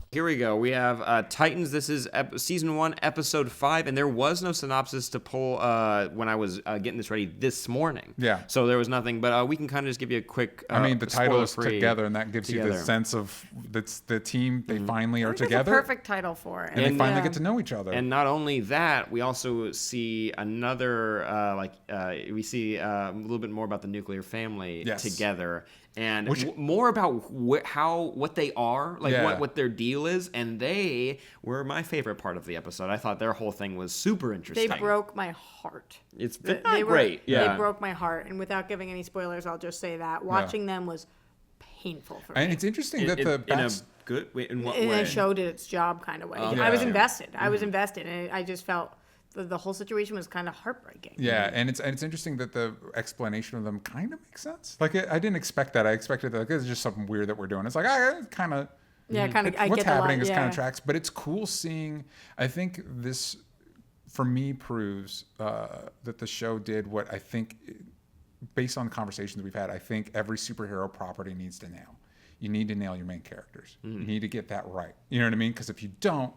Here we go. We have Titans. This is season 1, episode 5, and there was no synopsis to pull when I was getting this ready this morning. Yeah. So there was nothing, but we can kind of just give you a quick. I mean, the title is Together, and that gives you the sense of that's the team. They finally are together. It's a perfect title for it, and they finally get to know each other. And not only that, we also see another we see a little bit more about the nuclear family together. And more about what they are, like what their deal is, and they were my favorite part of the episode. I thought their whole thing was super interesting. They broke my heart. It's great. They broke my heart, and without giving any spoilers, I'll just say that watching them was painful for me. And it's interesting that in what way? And the show did its job kind of way. I was invested. I was invested, and I just felt the whole situation was kind of heartbreaking. Yeah, and it's interesting that the explanation of them kind of makes sense. Like I didn't expect that. I expected that it's just something weird that we're doing. It's like kind of what's happening is kind of tracks, but it's cool seeing. I think this for me proves that the show did what I think, based on the conversations we've had, I think every superhero property needs to nail. You need to nail your main characters. You need to get that right. You know what I mean? Because if you don't,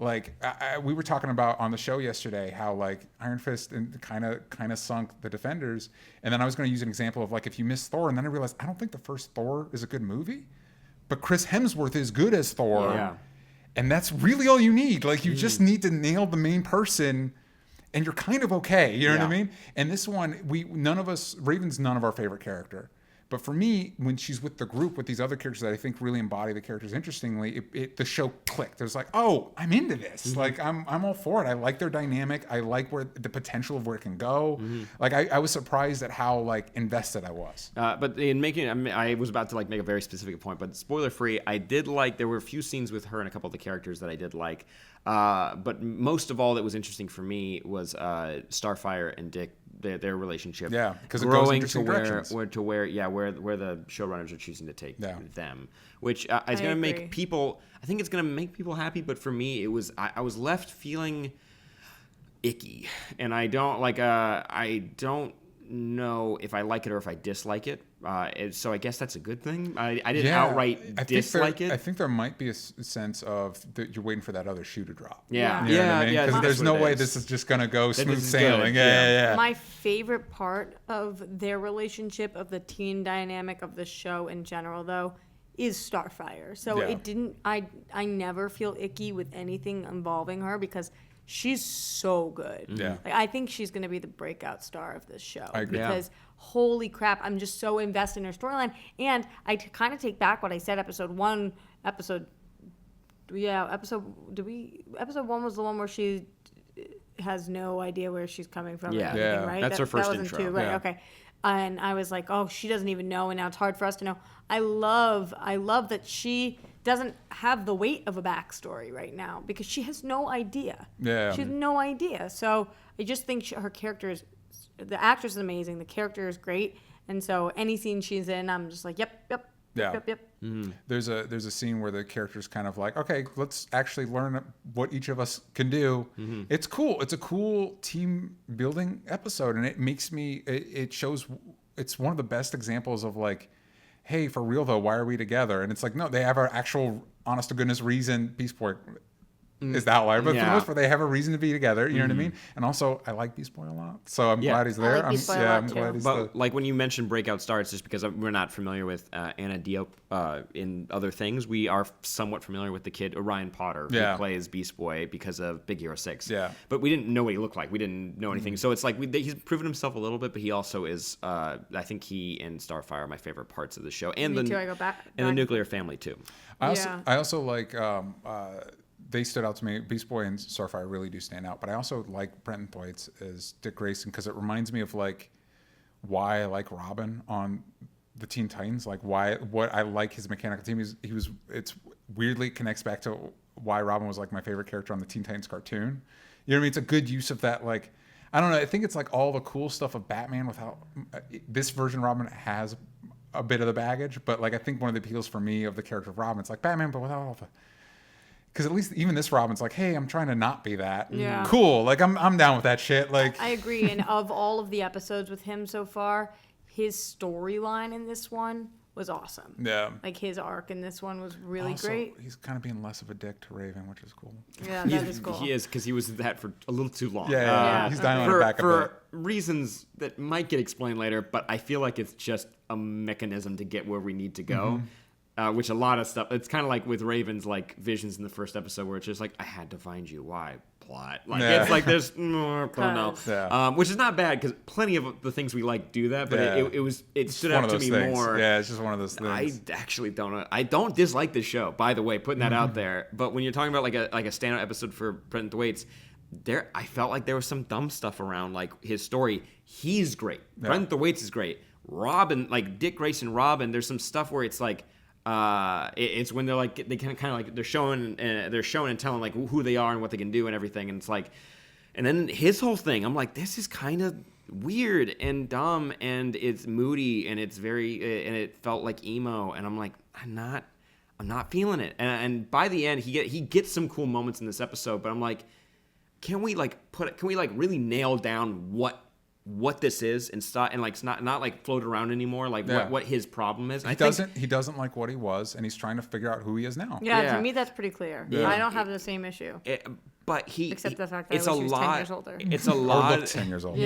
like we were talking about on the show yesterday, how like Iron Fist kind of sunk the Defenders, and then I was going to use an example of like if you miss Thor, and then I realized I don't think the first Thor is a good movie, but Chris Hemsworth is good as Thor, and that's really all you need. Like you just need to nail the main person, and you're kind of okay. You know what I mean? And this one, Raven's none of our favorite character. But for me, when she's with the group with these other characters that I think really embody the characters interestingly, the show clicked. It was like, oh, I'm into this. Like I'm all for it. I like their dynamic. I like where the potential of where it can go. Like I was surprised at how like invested I was. But in making, I was about to like make a very specific point, but spoiler free, I did like. There were a few scenes with her and a couple of the characters that I did like. But most of all that was interesting for me was Starfire and Dick. Their relationship, because it goes in interesting directions. Where the showrunners are choosing to take them, which is going to make people. I think it's going to make people happy, but for me, it was I was left feeling icky, and I don't know if I like it or if I dislike it. So I guess that's a good thing. I didn't outright dislike it. I think there might be a sense of that you're waiting for that other shoe to drop. Yeah. You know what I mean? Because there's no way this is just going to go smooth sailing. Yeah. My favorite part of their relationship, of the teen dynamic of the show in general, though, is Starfire. So it didn't. I never feel icky with anything involving her because she's so good. Yeah. Like, I think she's going to be the breakout star of this show. I agree. Because holy crap, I'm just so invested in her storyline. And I kind of take back what I said episode 1 was the one where she has no idea where she's coming from. Yeah. And everything, right? That's her first that wasn't intro. 2, right? Yeah. Okay. And I was like, oh, she doesn't even know, and now it's hard for us to know. I love that she doesn't have the weight of a backstory right now because she has no idea. Yeah. She has no idea. So I just think her character is, the actress is amazing, the character is great, and so any scene she's in, I'm just like, yep. Mm-hmm. There's a scene where the character's kind of like, okay, let's actually learn what each of us can do. It's cool. It's a cool team building episode, and it makes me. It shows. It's one of the best examples of like, hey, for real though, why are we together? And it's like, no, they have an actual, honest to goodness reason. Beast Boy is the outlier, but for the most part, they have a reason to be together. You know what I mean? And also, I like Beast Boy a lot, so I'm glad he's there. I'm glad he's. But like when you mentioned breakout stars, just because we're not familiar with Anna Diop in other things, we are somewhat familiar with the kid Orion Potter who plays Beast Boy because of Big Hero 6. Yeah. But we didn't know what he looked like. We didn't know anything. So it's like he's proven himself a little bit, but he also is. I think he and Starfire are my favorite parts of the show, and Me too. I go back. And the nuclear family too. I also like. They stood out to me. Beast Boy and Starfire really do stand out. But I also like Brenton Thwaites as Dick Grayson because it reminds me of like why I like Robin on the Teen Titans. Like what I like his mechanical team. It's weirdly connects back to why Robin was like my favorite character on the Teen Titans cartoon. You know what I mean? It's a good use of that. Like I don't know. I think it's like all the cool stuff of Batman without this version. Robin has a bit of the baggage, but like I think one of the appeals for me of the character of Robin, it's like Batman, but without all the. Because at least even this Robin's like, hey, I'm trying to not be that. Yeah. Cool. Like I'm down with that shit. Like I agree. And of all of the episodes with him so far, his storyline in this one was awesome. Yeah. Like his arc in this one was really great. He's kind of being less of a dick to Raven, which is cool. Yeah, that is cool. He is, because he was that for a little too long. Yeah. He's dying on the back for a bit. reasons that might get explained later, but I feel like it's just a mechanism to get where we need to go. Which a lot of stuff, it's kind of like with Raven's like visions in the first episode where it's just like, I had to find you. Why? Plot. Like it's like there's which is not bad because plenty of the things we like do that, but it stood out to me more. Yeah, it's just one of those things. I actually don't know. I don't dislike this show, by the way, putting that out there. But when you're talking about like a standout episode for Brent Thwaites, I felt like there was some dumb stuff around like his story. He's great. Brent Thwaites is great. Robin, like Dick Grayson Robin, there's some stuff where it's like it's when they're like they kind of like they're showing and telling like who they are and what they can do and everything, and it's like, and then his whole thing, I'm like, this is kind of weird and dumb and it's moody and it's very and it felt like emo, and I'm like, I'm not feeling it, and by the end he gets some cool moments in this episode, but I'm like, can we really nail down what this is and start and like not like float around anymore, like what his problem is. He doesn't like what he was, and he's trying to figure out who he is now. To me that's pretty clear. I don't have the same issue, but except the fact that it's I wish he was 10 years older. It's a lot. Or looked 10 years older.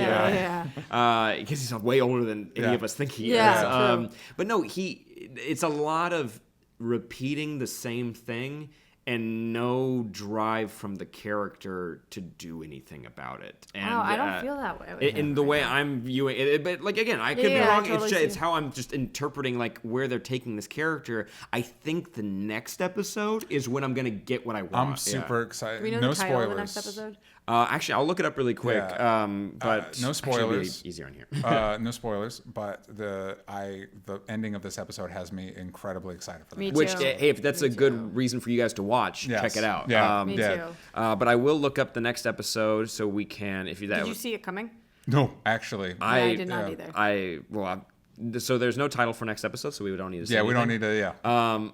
Because he's way older than any of us think he is. But no, it's a lot of repeating the same thing and no drive from the character to do anything about it. And I don't feel that way. In the way I'm viewing it, but like again, I could be wrong. It's how I'm just interpreting like where they're taking this character. I think the next episode is when I'm gonna get what I want. I'm super excited. Do we know no the title spoilers. of the next episode? Actually, I'll look it up really quick. But no spoilers. Actually, easier on here. No spoilers. But the ending of this episode has me incredibly excited for that. Me Which, too. hey, if that's a good reason for you guys to watch, check it out. Yeah, me too. But I will look up the next episode so we can. Did you see it coming? No, actually. I did not either. So there's no title for next episode, so we don't need to say anything. We don't need to,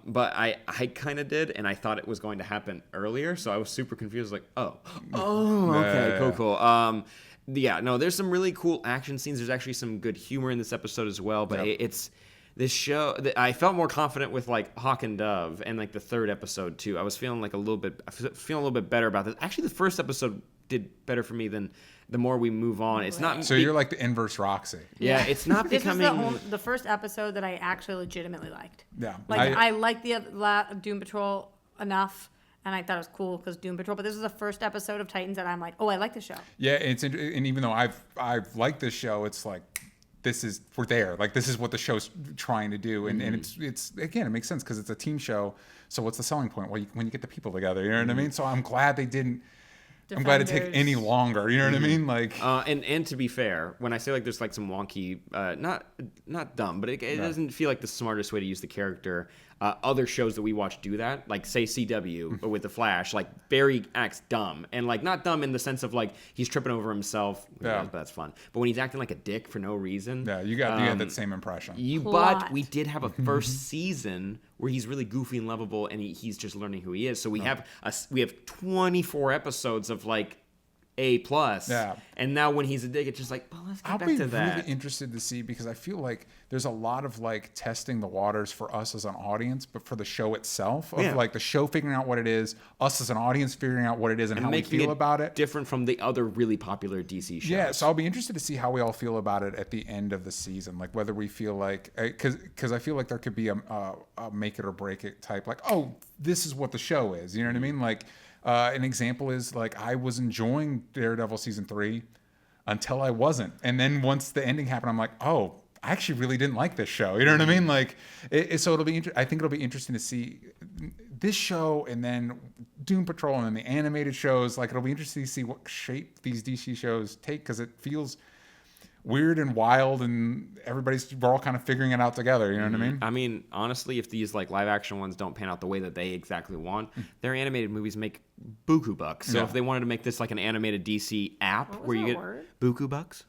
But I kind of did, and I thought it was going to happen earlier, so I was super confused, like, okay, cool. There's some really cool action scenes. There's actually some good humor in this episode as well, but it's this show. I felt more confident with like Hawk and Dove and like the third episode too. I was feeling a little bit better about this. Actually, the first episode did better for me than the more we move on. It's not. So you're like the inverse Roxy. Yeah, it's not becoming. This is the first episode that I actually legitimately liked. Yeah. Like I liked the Doom Patrol enough, and I thought it was cool because Doom Patrol. But this is the first episode of Titans that I'm like, oh, I like the show. Yeah, and even though I've liked this show, it's like we're there. Like this is what the show's trying to do, and it's again, it makes sense because it's a team show. So what's the selling point? Well, when you get the people together, you know what I mean. So I'm glad they didn't. I'm glad it take any longer. You know what I mean? Like, and to be fair, when I say like there's like some wonky, not dumb, but it doesn't feel like the smartest way to use the character. Other shows that we watch do that, like say CW with the Flash. Like Barry acts dumb, and like not dumb in the sense of like he's tripping over himself. But that's fun. But when he's acting like a dick for no reason, you got that same impression. But we did have a first season where he's really goofy and lovable, and he's just learning who he is. So we have 24 episodes of like A+. And now when he's a dick, it's just like, well, let's get back to that. I'll be really interested to see, because I feel like there's a lot of like testing the waters for us as an audience, but for the show itself, of like the show figuring out what it is, us as an audience figuring out what it is and how we feel about it. Different from the other really popular DC shows. Yeah, so I'll be interested to see how we all feel about it at the end of the season, like whether we feel like, because I feel like there could be a make it or break it type, like, oh, this is what the show is. You know what I mean? Like. An example is like I was enjoying Daredevil season 3 until I wasn't, and then once the ending happened, I'm like, oh, I actually really didn't like this show. You know what I mean? Like, so it'll be. I think it'll be interesting to see this show, and then Doom Patrol, and then the animated shows. Like, it'll be interesting to see what shape these DC shows take, because it feels weird and wild, and we're all kind of figuring it out together. You know what I mean? I mean, honestly, if these like live action ones don't pan out the way that they exactly want, their animated movies make buku bucks. So if they wanted to make this like an animated DC app where you get buku bucks,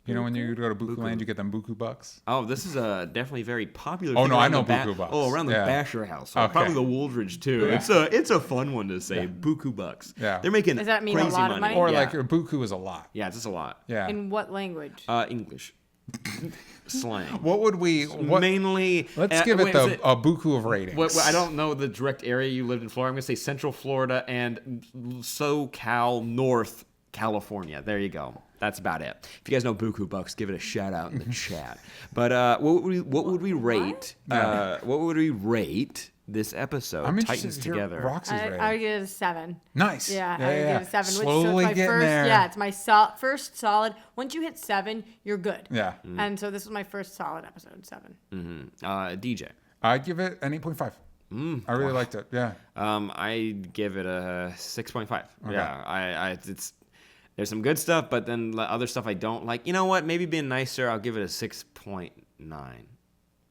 you know, when you go to Buku Land, you get them buku bucks. Oh, this is a definitely very popular. Oh no, I know buku bucks. Oh, around the Basher house, probably the Wooldridge too. Yeah. It's a fun one to say. Buku bucks. Yeah, they're making. Does that mean crazy a lot of money? Or like buku is a lot. Yeah, it's just a lot. Yeah. In what language? English. slang. What would we... Mainly... Let's give it a buku of ratings. I don't know the direct area you lived in Florida. I'm going to say Central Florida and SoCal, North California. There you go. That's about it. If you guys know buku bucks, give it a shout out in the chat. But what would we rate? What would we rate this episode? I'm Titans Together. Roxy's rating. I give it a 7. Nice. Yeah, I give it a 7. Slowly which, so it's my getting first, there. Yeah, it's my first solid. Once you hit 7, you're good. Yeah. And so this was my first solid episode, 7. DJ. I give it an 8.5. I really liked it. Yeah. I give it a 6.5. Okay. Yeah. There's some good stuff, but then the other stuff I don't like. You know what? Maybe being nicer, I'll give it a 6.9.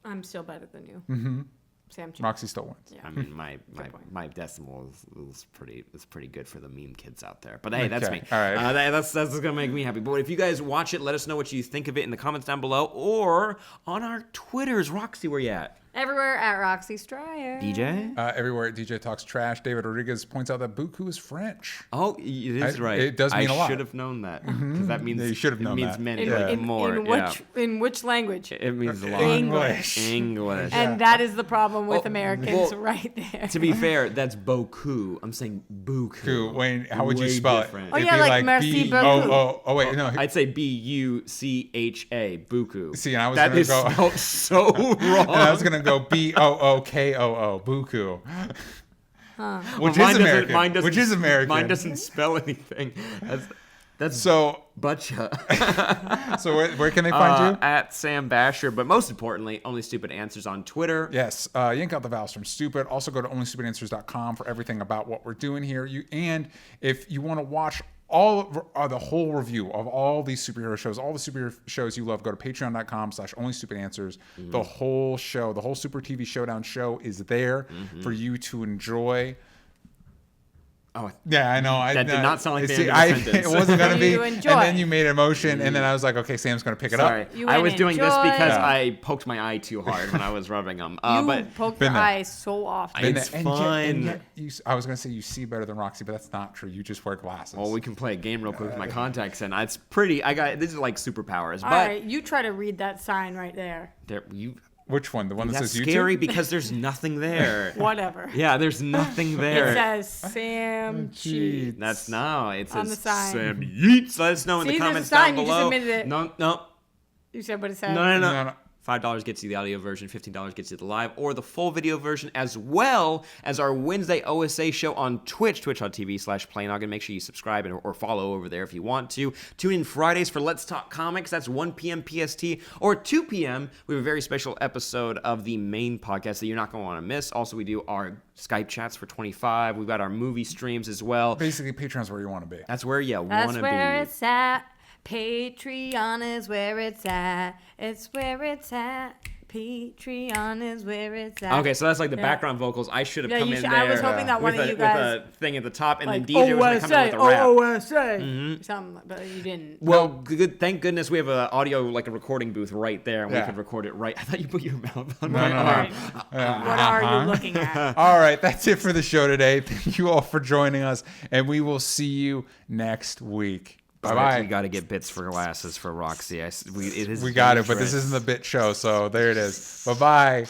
I'm still better than you. Mm-hmm. Sam. Roxy still wins. Yeah. I mean, my decimal is pretty good for the meme kids out there. But hey, that's me. All right. That's gonna make me happy. But if you guys watch it, let us know what you think of it in the comments down below or on our Twitters. Roxy, where you at? Everywhere at Roxy Stryer. DJ? Everywhere at DJ Talks Trash. David Rodriguez points out that buku is French. Oh, it is right. It does mean a lot. I should have known that. Because that means you should have known means that. many, more. In which language? It means a lot. English. English. And that is the problem with Americans right there. To be fair, that's beaucoup. I'm saying buku. Wayne, how would you spell different. it? Oh, yeah, like merci beaucoup. Oh, wait, no. I'd say bucha, buku. See, and I was that going is to go spelled so wrong. And I was going to go bookoo, buku. Which is American. Which is American. Mine doesn't spell anything. That's so butcha. So where can they find you? At Sam Basher, but most importantly, Only Stupid Answers on Twitter. Yes, yank out the vowels from stupid. Also go to onlystupidanswers.com for everything about what we're doing here. And if you want to watch the whole review of all these superhero shows, all the superhero shows you love, go to patreon.com/onlystupidanswers. The whole show, the whole Super TV Showdown show is there for you to enjoy. Oh, yeah, I know. That did not sound like the end of the sentence. It wasn't going to be. Enjoy. And then you made a motion, and then I was like, okay, Sam's going to pick it up. I was doing this because I poked my eye too hard when I was rubbing them. But poked your eye so often. It's fun. I was going to say you see better than Roxy, but that's not true. You just wear glasses. Well, we can play a game real quick with my contacts in. It's pretty. This is like superpowers. All right, you try to read that sign right there. Which one? The one that says YouTube? That's scary because there's nothing there. Whatever. Yeah, there's nothing there. It says Sam Cheats. It says on the sign. Sam Yeats. Let us know in the comments down below. You just admitted it. No. You said what it said? No. $5 gets you the audio version, $15 gets you the live or the full video version, as well as our Wednesday OSA show on Twitch, twitch.tv/playnoggin. Make sure you subscribe or follow over there if you want to. Tune in Fridays for Let's Talk Comics. That's 1 p.m. PST or 2 p.m. We have a very special episode of the main podcast that you're not going to want to miss. Also, we do our Skype chats for 25. We've got our movie streams as well. Basically, Patreon's where you want to be. That's where you want to be. That's where it's at. Patreon is where it's at. It's where it's at. Patreon is where it's at. Okay, so that's like the background vocals. I should have come in there. I was hoping that one of you guys with a thing at the top, and like, then DJ was going to come in with a rap. OSA, something, but you didn't. Well, good. Thank goodness we have an audio, like a recording booth right there, and we could record it right. I thought you put your mouth on my arm. What are you looking at? All right, that's it for the show today. Thank you all for joining us, and we will see you next week. Bye-bye. You got to get bits for glasses for Roxy. We got it, but this isn't the bit show, so there it is. Bye-bye.